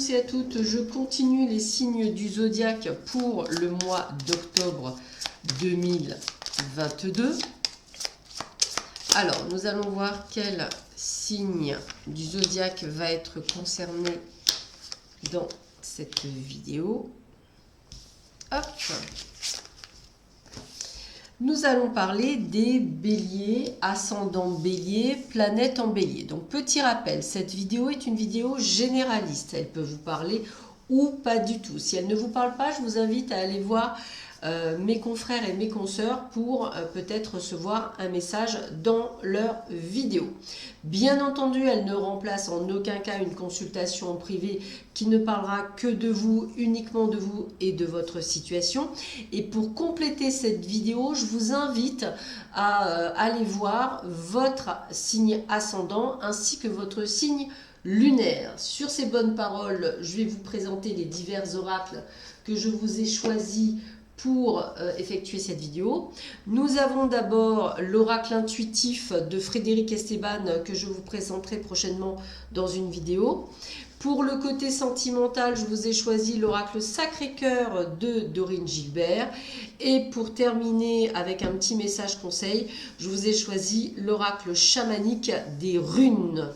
tous et à toutes, je continue les signes du zodiaque pour le mois d'octobre 2022. Alors, nous allons voir quel signe du zodiaque va être concerné dans cette vidéo. Hop. Nous allons parler des béliers, ascendant bélier, planète en bélier. Donc petit rappel, cette vidéo est une vidéo généraliste. Elle peut vous parler ou pas du tout. Si elle ne vous parle pas, je vous invite à aller voir mes confrères et mes consoeurs pour peut-être recevoir un message dans leur vidéo. Bien entendu, elle ne remplace en aucun cas une consultation en privé qui ne parlera que de vous, uniquement de vous et de votre situation. Et pour compléter cette vidéo, je vous invite à aller voir votre signe ascendant ainsi que votre signe lunaire. Sur ces bonnes paroles, je vais vous présenter les divers oracles que je vous ai choisis pour effectuer cette vidéo. Nous avons d'abord l'oracle intuitif de Frédéric Esteban que je vous présenterai prochainement dans une vidéo. Pour le côté sentimental, je vous ai choisi l'oracle Sacré-Cœur de Dorine Gilbert. Et pour terminer avec un petit message conseil, je vous ai choisi l'oracle chamanique des runes.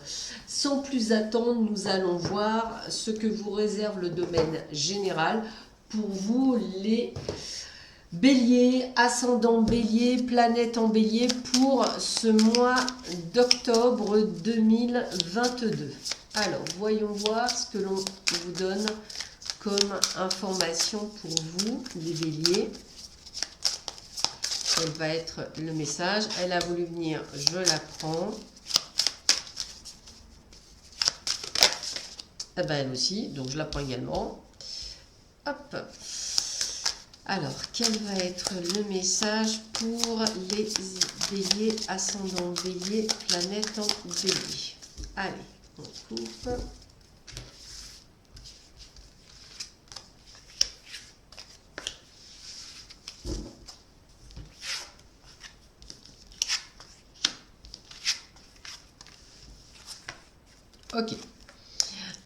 Sans plus attendre, nous allons voir ce que vous réserve le domaine général pour vous les béliers, ascendant bélier, planète en bélier pour ce mois d'octobre 2022. Alors, voyons voir ce que l'on vous donne comme information pour vous, les béliers. Quel va être le message? Elle a voulu venir, je la prends. Eh ben, elle aussi, donc je la prends également. Hop. Alors, quel va être le message pour les béliers, ascendant bélier, planète en bélier? Allez, on coupe. Ok.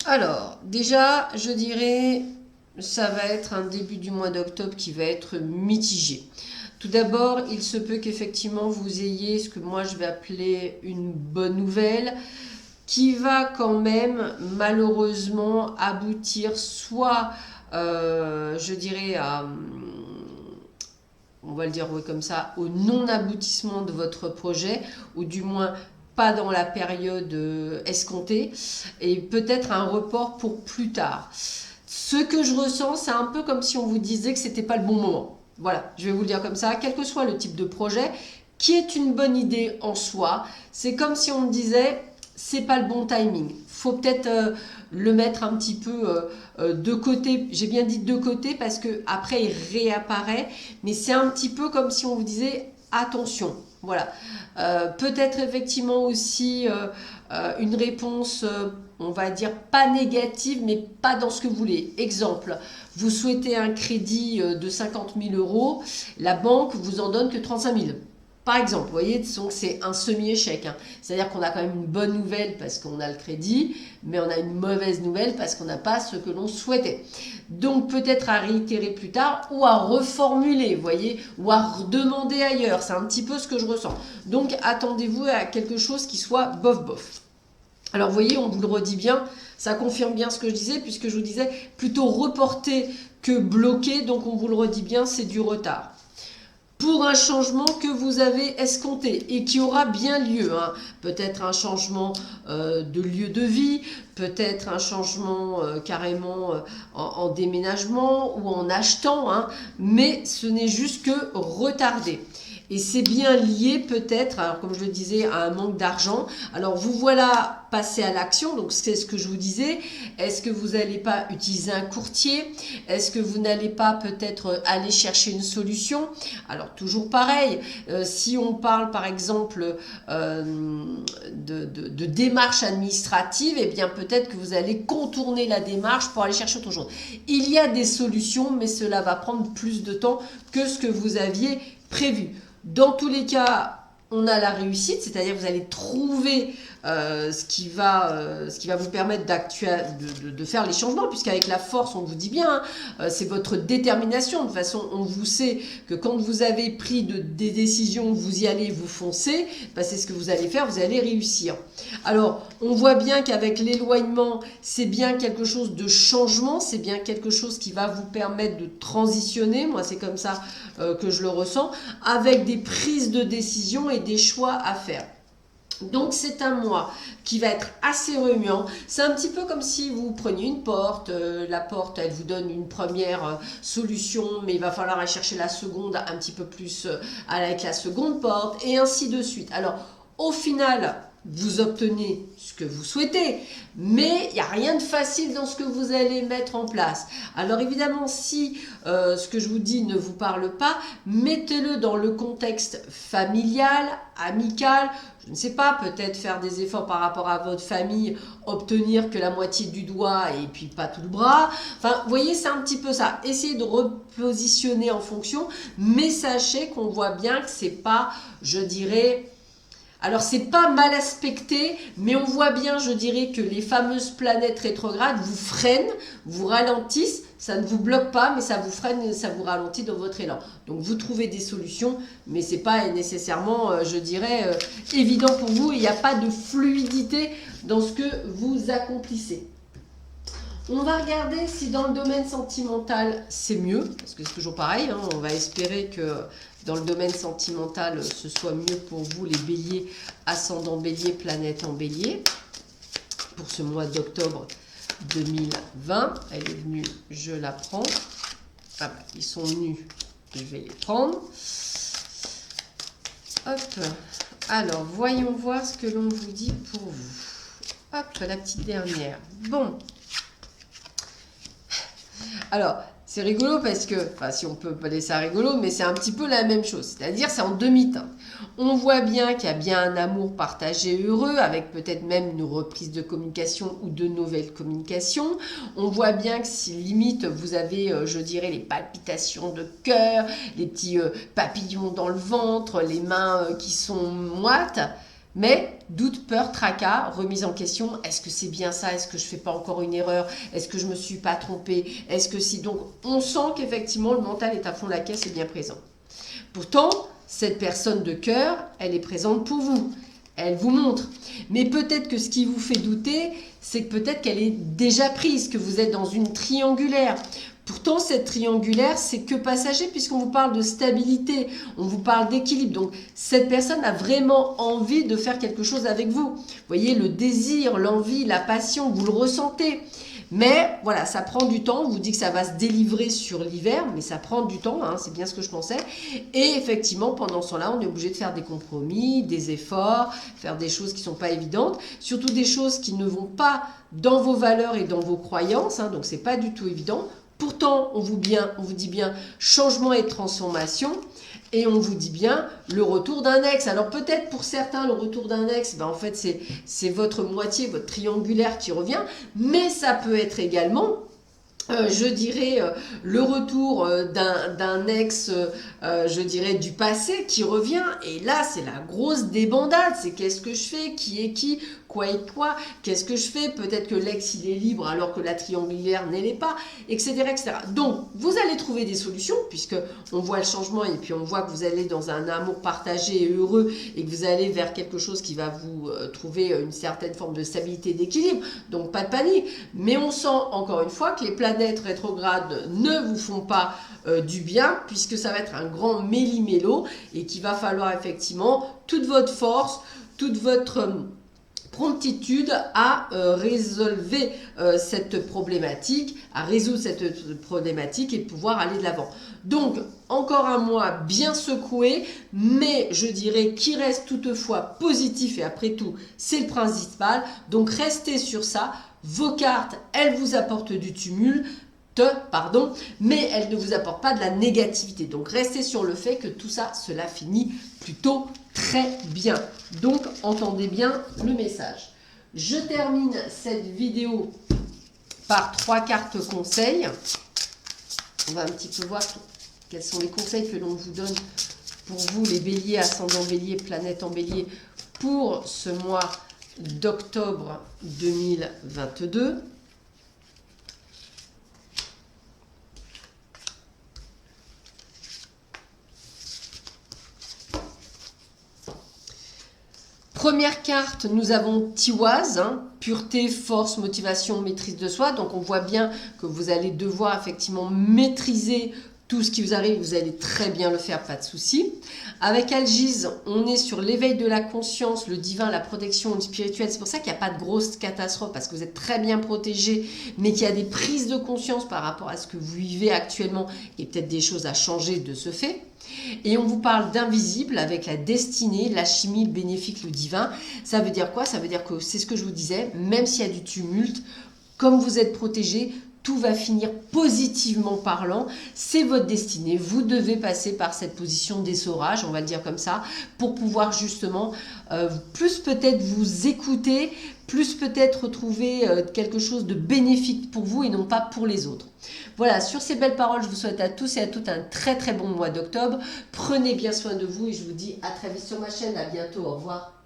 Alors, déjà, je dirais, ça va être un début du mois d'octobre qui va être mitigé. Tout d'abord, il se peut qu'effectivement vous ayez ce que moi je vais appeler une bonne nouvelle qui va quand même malheureusement aboutir soit, je dirais, à, on va le dire oui, comme ça, au non-aboutissement de votre projet, ou du moins pas dans la période escomptée, et peut-être un report pour plus tard. Ce que je ressens, c'est un peu comme si on vous disait que c'était pas le bon moment. Voilà, je vais vous le dire comme ça, quel que soit le type de projet, qui est une bonne idée en soi, c'est comme si on me disait, c'est pas le bon timing. Faut peut-être le mettre un petit peu de côté. J'ai bien dit de côté parce que après il réapparaît, mais c'est un petit peu comme si on vous disait, attention. Voilà, peut-être effectivement aussi une réponse, on va dire pas négative, mais pas dans ce que vous voulez. Exemple, vous souhaitez un crédit de 50 000 €, la banque vous en donne que 35 000. Par exemple, vous voyez, donc c'est un semi-échec. Hein. C'est-à-dire qu'on a quand même une bonne nouvelle parce qu'on a le crédit, mais on a une mauvaise nouvelle parce qu'on n'a pas ce que l'on souhaitait. Donc peut-être à réitérer plus tard ou à reformuler, vous voyez, ou à redemander ailleurs. C'est un petit peu ce que je ressens. Donc attendez-vous à quelque chose qui soit bof-bof. Alors vous voyez, on vous le redit bien, ça confirme bien ce que je disais, puisque je vous disais plutôt reporter que bloquer. Donc on vous le redit bien, c'est du retard. Pour un changement que vous avez escompté et qui aura bien lieu. Hein. Peut-être un changement de lieu de vie, peut-être un changement carrément en déménagement ou en achetant, hein, mais ce n'est juste que retardé. Et c'est bien lié peut-être, alors comme je le disais, à un manque d'argent. Alors vous voilà passé à l'action, donc c'est ce que je vous disais. Est-ce que vous n'allez pas utiliser un courtier? Est-ce que vous n'allez pas peut-être aller chercher une solution? Alors toujours pareil, si on parle par exemple de démarche administrative, eh bien peut-être que vous allez contourner la démarche pour aller chercher autre chose. Il y a des solutions, mais cela va prendre plus de temps que ce que vous aviez prévu. Dans tous les cas, on a la réussite, c'est-à-dire vous allez trouver ce qui va vous permettre de faire les changements, puisqu'avec la force, on vous dit bien, c'est votre détermination. De toute façon, on vous sait que quand vous avez pris des décisions, vous y allez, vous foncez, ben c'est ce que vous allez faire, vous allez réussir. Alors, on voit bien qu'avec l'éloignement, c'est bien quelque chose de changement, c'est bien quelque chose qui va vous permettre de transitionner, moi c'est comme ça que je le ressens, avec des prises de décision et des choix à faire. Donc c'est un mois qui va être assez remuant. C'est un petit peu comme si vous preniez une porte. La porte, elle vous donne une première solution, mais il va falloir aller chercher la seconde un petit peu plus avec la seconde porte, et ainsi de suite. Alors au final, vous obtenez ce que vous souhaitez, mais il n'y a rien de facile dans ce que vous allez mettre en place. Alors évidemment, si ce que je vous dis ne vous parle pas, mettez-le dans le contexte familial, amical, je ne sais pas, peut-être faire des efforts par rapport à votre famille, obtenir que la moitié du doigt et puis pas tout le bras. Enfin, vous voyez, c'est un petit peu ça. Essayez de repositionner en fonction, mais sachez qu'on voit bien que c'est pas, je dirais... Alors, c'est pas mal aspecté, mais on voit bien, je dirais, que les fameuses planètes rétrogrades vous freinent, vous ralentissent. Ça ne vous bloque pas, mais ça vous freine, ça vous ralentit dans votre élan. Donc, vous trouvez des solutions, mais ce n'est pas nécessairement, je dirais, évident pour vous. Il n'y a pas de fluidité dans ce que vous accomplissez. On va regarder si dans le domaine sentimental, c'est mieux, parce que c'est toujours pareil. Hein, on va espérer que dans le domaine sentimental, ce soit mieux pour vous, les béliers, ascendant bélier, planète en bélier, pour ce mois d'octobre 2020. Elle est venue, je la prends. Ah bah, ils sont venus, je vais les prendre. Hop. Alors, voyons voir ce que l'on vous dit pour vous. Hop, la petite dernière. Bon. Alors, c'est rigolo parce que, enfin si on peut appeler ça rigolo, mais c'est un petit peu la même chose. C'est-à-dire, c'est en demi-teinte. On voit bien qu'il y a bien un amour partagé heureux, avec peut-être même une reprise de communication ou de nouvelles communications. On voit bien que si limite vous avez, je dirais, les palpitations de cœur, les petits papillons dans le ventre, les mains qui sont moites. Mais doute, peur, tracas, remise en question, est-ce que c'est bien ça? Est-ce que je ne fais pas encore une erreur? Est-ce que je ne me suis pas trompée? Est-ce que si... Donc, on sent qu'effectivement, le mental est à fond de la caisse et bien présent. Pourtant, cette personne de cœur, elle est présente pour vous. Elle vous montre. Mais peut-être que ce qui vous fait douter, c'est que peut-être qu'elle est déjà prise, que vous êtes dans une triangulaire. Pourtant, cette triangulaire, c'est que passager puisqu'on vous parle de stabilité, on vous parle d'équilibre. Donc, cette personne a vraiment envie de faire quelque chose avec vous. Vous voyez, le désir, l'envie, la passion, vous le ressentez. Mais voilà, ça prend du temps. On vous dit que ça va se délivrer sur l'hiver, mais ça prend du temps, hein, c'est bien ce que je pensais. Et effectivement, pendant ce temps-là, on est obligé de faire des compromis, des efforts, faire des choses qui ne sont pas évidentes, surtout des choses qui ne vont pas dans vos valeurs et dans vos croyances, hein, donc c'est pas du tout évident. Pourtant, on vous dit bien changement et transformation, et on vous dit bien le retour d'un ex. Alors peut-être pour certains, le retour d'un ex, ben en fait c'est votre moitié, votre triangulaire qui revient, mais ça peut être également... je dirais le retour d'un ex, je dirais du passé qui revient, et là c'est la grosse débandade, c'est qu'est-ce que je fais, qui est qui, quoi et quoi, qu'est-ce que je fais, peut-être que l'ex il est libre alors que la triangulaire ne l'est pas, etc., etc. Donc vous allez trouver des solutions, puisque on voit le changement et puis on voit que vous allez dans un amour partagé et heureux, et que vous allez vers quelque chose qui va vous trouver une certaine forme de stabilité, d'équilibre, donc pas de panique, mais on sent encore une fois que les planètes rétrogrades ne vous font pas du bien, puisque ça va être un grand méli-mélo, et qu'il va falloir effectivement toute votre force, toute votre promptitude à résolver cette problématique, à résoudre cette problématique et pouvoir aller de l'avant. Donc, encore un mois bien secoué, mais je dirais qui reste toutefois positif, et après tout, c'est le principal. Donc, restez sur ça. Vos cartes, elles vous apportent du tumulte, mais elles ne vous apportent pas de la négativité. Donc, restez sur le fait que tout ça, cela finit plutôt très bien. Donc, entendez bien le message. Je termine cette vidéo par 3 cartes conseils. On va un petit peu voir quels sont les conseils que l'on vous donne pour vous les béliers, ascendant bélier, planète en bélier, pour ce mois d'octobre 2022. Première carte, nous avons Tiwaz, hein, pureté, force, motivation, maîtrise de soi. Donc on voit bien que vous allez devoir effectivement maîtriser tout ce qui vous arrive. Vous allez très bien le faire, pas de souci. Avec Algise, on est sur l'éveil de la conscience, le divin, la protection, le spirituel. C'est pour ça qu'il n'y a pas de grosse catastrophe parce que vous êtes très bien protégé, mais qu'il y a des prises de conscience par rapport à ce que vous vivez actuellement et peut-être des choses à changer de ce fait. Et on vous parle d'invisible avec la destinée, la chimie, le bénéfique, le divin. Ça veut dire quoi? Ça veut dire que c'est ce que je vous disais, même s'il y a du tumulte, comme vous êtes protégé, tout va finir positivement parlant. C'est votre destinée. Vous devez passer par cette position d'essorage, on va le dire comme ça, pour pouvoir justement plus peut-être vous écouter, plus peut-être retrouver quelque chose de bénéfique pour vous et non pas pour les autres. Voilà, sur ces belles paroles, je vous souhaite à tous et à toutes un très très bon mois d'octobre. Prenez bien soin de vous et je vous dis à très vite sur ma chaîne. À bientôt. Au revoir.